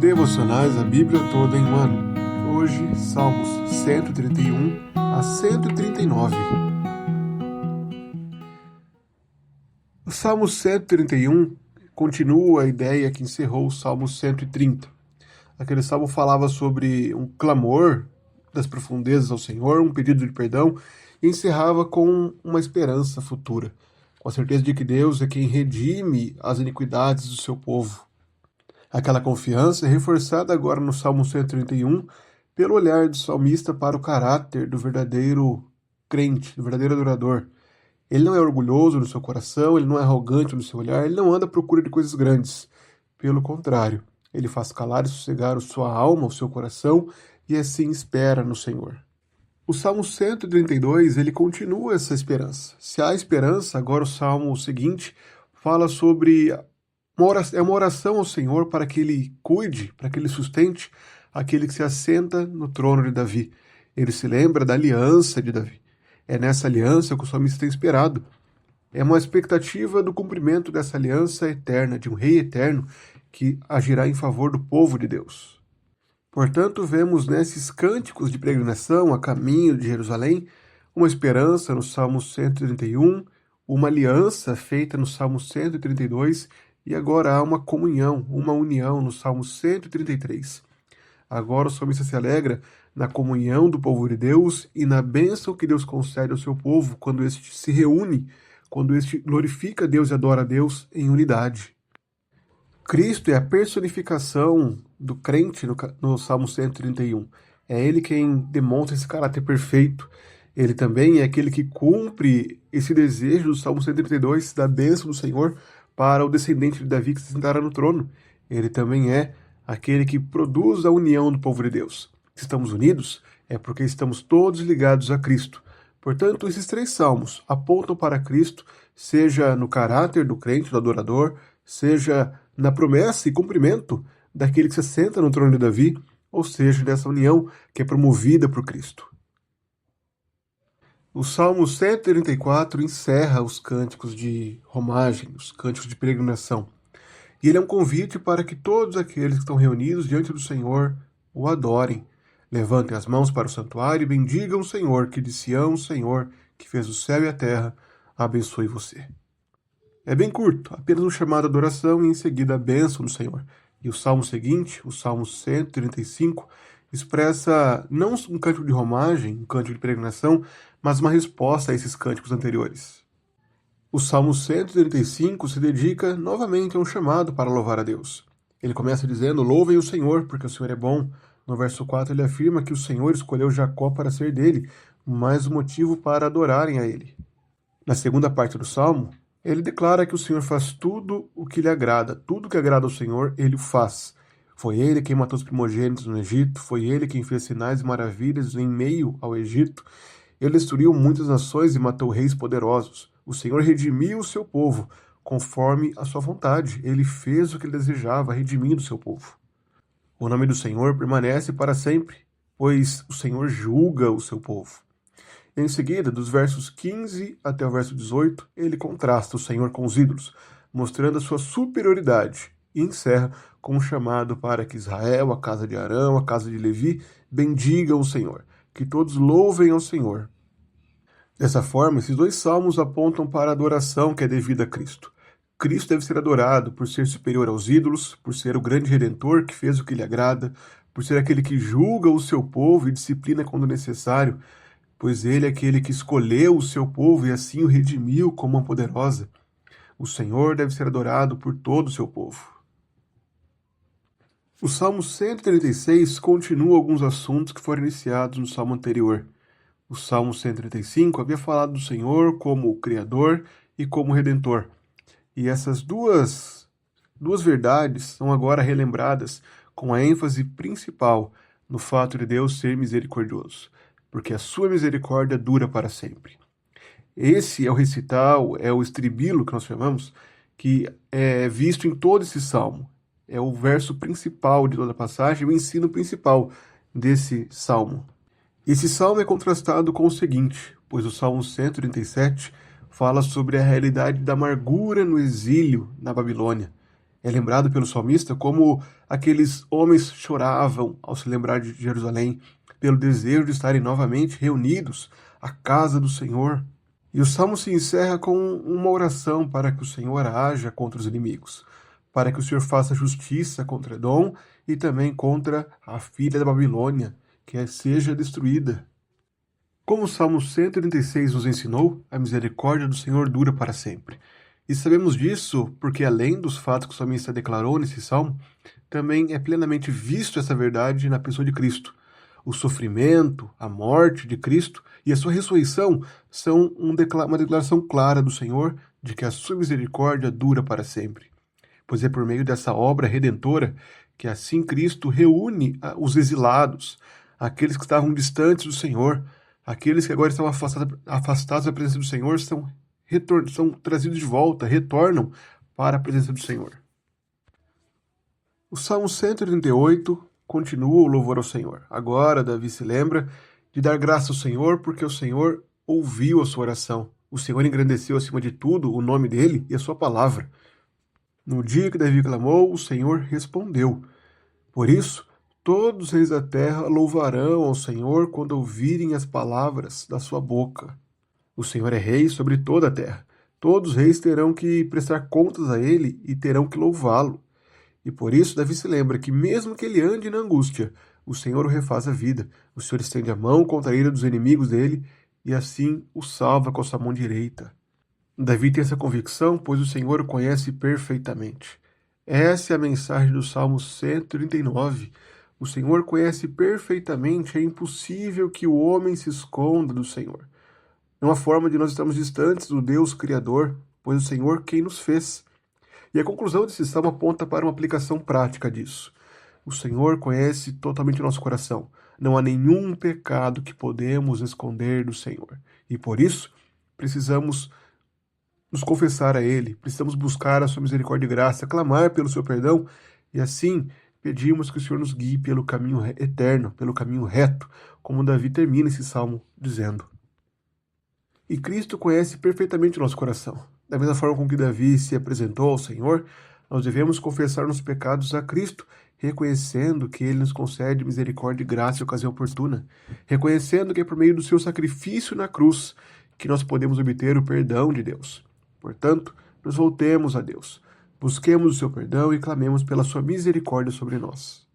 Devocionais a Bíblia toda em um ano. Hoje, Salmos 131 a 139. O Salmo 131 continua a ideia que encerrou o Salmo 130. Aquele salmo falava sobre um clamor das profundezas ao Senhor, um pedido de perdão, e encerrava com uma esperança futura, com a certeza de que Deus é quem redime as iniquidades do seu povo. Aquela confiança é reforçada agora no Salmo 131 pelo olhar do salmista para o caráter do verdadeiro crente, do verdadeiro adorador. Ele não é orgulhoso no seu coração, ele não é arrogante no seu olhar, ele não anda à procura de coisas grandes. Pelo contrário, ele faz calar e sossegar a sua alma, o seu coração, e assim espera no Senhor. O Salmo 132, ele continua essa esperança. Se há esperança, agora o Salmo seguinte fala sobre uma oração ao Senhor para que Ele cuide, para que Ele sustente aquele que se assenta no trono de Davi. Ele se lembra da aliança de Davi. É nessa aliança que o salmista tem esperado. É uma expectativa do cumprimento dessa aliança eterna, de um rei eterno que agirá em favor do povo de Deus. Portanto, vemos nesses cânticos de peregrinação a caminho de Jerusalém uma esperança no Salmo 131, uma aliança feita no Salmo 132, e agora há uma comunhão, uma união no Salmo 133. Agora o salmista se alegra na comunhão do povo de Deus e na bênção que Deus concede ao seu povo quando este se reúne, quando este glorifica Deus e adora a Deus em unidade. Cristo é a personificação do crente no Salmo 131. É ele quem demonstra esse caráter perfeito. Ele também é aquele que cumpre esse desejo do Salmo 132, da bênção do Senhor para o descendente de Davi que se sentará no trono. Ele também é aquele que produz a união do povo de Deus. Se estamos unidos, é porque estamos todos ligados a Cristo. Portanto, esses três salmos apontam para Cristo, seja no caráter do crente, do adorador, seja na promessa e cumprimento daquele que se senta no trono de Davi, ou seja, dessa união que é promovida por Cristo. O Salmo 134 encerra os cânticos de romagem, os cânticos de peregrinação. E ele é um convite para que todos aqueles que estão reunidos diante do Senhor o adorem. Levantem as mãos para o santuário e bendigam o Senhor, que de Sião, o Senhor, que fez o céu e a terra, abençoe você. É bem curto, apenas um chamado à adoração e em seguida a bênção do Senhor. E o salmo seguinte, o Salmo 135, expressa não um cântico de romagem, um cântico de peregrinação, mas uma resposta a esses cânticos anteriores. O Salmo 135 se dedica novamente a um chamado para louvar a Deus. Ele começa dizendo: louvem o Senhor, porque o Senhor é bom. No verso 4 ele afirma que o Senhor escolheu Jacó para ser dele, mais um motivo para adorarem a ele. Na segunda parte do Salmo, ele declara que o Senhor faz tudo o que lhe agrada, tudo que agrada ao Senhor, ele o faz. Foi ele quem matou os primogênitos no Egito, foi ele quem fez sinais e maravilhas em meio ao Egito. Ele destruiu muitas nações e matou reis poderosos. O Senhor redimiu o seu povo, conforme a sua vontade. Ele fez o que ele desejava, redimindo o seu povo. O nome do Senhor permanece para sempre, pois o Senhor julga o seu povo. Em seguida, dos versos 15 até o verso 18, ele contrasta o Senhor com os ídolos, mostrando a sua superioridade, e encerra com um chamado para que Israel, a casa de Arão, a casa de Levi, bendigam o Senhor, que todos louvem ao Senhor. Dessa forma, esses dois salmos apontam para a adoração que é devida a Cristo. Cristo deve ser adorado por ser superior aos ídolos, por ser o grande Redentor que fez o que lhe agrada, por ser aquele que julga o seu povo e disciplina quando necessário, pois ele é aquele que escolheu o seu povo e assim o redimiu como uma poderosa. O Senhor deve ser adorado por todo o seu povo. O Salmo 136 continua alguns assuntos que foram iniciados no Salmo anterior. O Salmo 135 havia falado do Senhor como o Criador e como o Redentor. E essas duas verdades são agora relembradas com a ênfase principal no fato de Deus ser misericordioso, porque a sua misericórdia dura para sempre. Esse é o recital, é o estribilo que nós chamamos, que é visto em todo esse salmo. É o verso principal de toda a passagem, o ensino principal desse salmo. Esse salmo é contrastado com o seguinte, pois o Salmo 137 fala sobre a realidade da amargura no exílio na Babilônia. É lembrado pelo salmista como aqueles homens choravam ao se lembrar de Jerusalém, pelo desejo de estarem novamente reunidos à casa do Senhor. E o salmo se encerra com uma oração para que o Senhor haja contra os inimigos, para que o Senhor faça justiça contra Edom e também contra a filha da Babilônia, que seja destruída. Como o Salmo 136 nos ensinou, a misericórdia do Senhor dura para sempre. E sabemos disso porque, além dos fatos que o salmista declarou nesse salmo, também é plenamente visto essa verdade na pessoa de Cristo. O sofrimento, a morte de Cristo e a sua ressurreição são uma declaração clara do Senhor de que a sua misericórdia dura para sempre. Pois é por meio dessa obra redentora que assim Cristo reúne os exilados, aqueles que estavam distantes do Senhor, aqueles que agora estão afastados da presença do Senhor, são trazidos de volta, retornam para a presença do Senhor. O Salmo 138 continua o louvor ao Senhor. Agora Davi se lembra de dar graça ao Senhor porque o Senhor ouviu a sua oração. O Senhor engrandeceu acima de tudo o nome dele e a sua palavra. No dia que Davi clamou, o Senhor respondeu. Por isso, todos os reis da terra louvarão ao Senhor quando ouvirem as palavras da sua boca. O Senhor é rei sobre toda a terra. Todos os reis terão que prestar contas a ele e terão que louvá-lo. E por isso Davi se lembra que mesmo que ele ande na angústia, o Senhor o refaz a vida. O Senhor estende a mão contra a ira dos inimigos dele e assim o salva com a sua mão direita. Davi tem essa convicção, pois o Senhor o conhece perfeitamente. Essa é a mensagem do Salmo 139. O Senhor conhece perfeitamente, é impossível que o homem se esconda do Senhor. Não há forma de nós estarmos distantes do Deus Criador, pois o Senhor quem nos fez. E a conclusão desse salmo aponta para uma aplicação prática disso. O Senhor conhece totalmente o nosso coração. Não há nenhum pecado que podemos esconder do Senhor. E por isso, precisamos nos confessar a Ele, precisamos buscar a sua misericórdia e graça, clamar pelo seu perdão e assim pedimos que o Senhor nos guie pelo caminho eterno, pelo caminho reto, como Davi termina esse salmo dizendo. E Cristo conhece perfeitamente o nosso coração. Da mesma forma com que Davi se apresentou ao Senhor, nós devemos confessar nossos pecados a Cristo, reconhecendo que Ele nos concede misericórdia e graça em ocasião oportuna, reconhecendo que é por meio do seu sacrifício na cruz que nós podemos obter o perdão de Deus. Portanto, nos voltemos a Deus, busquemos o seu perdão e clamemos pela sua misericórdia sobre nós.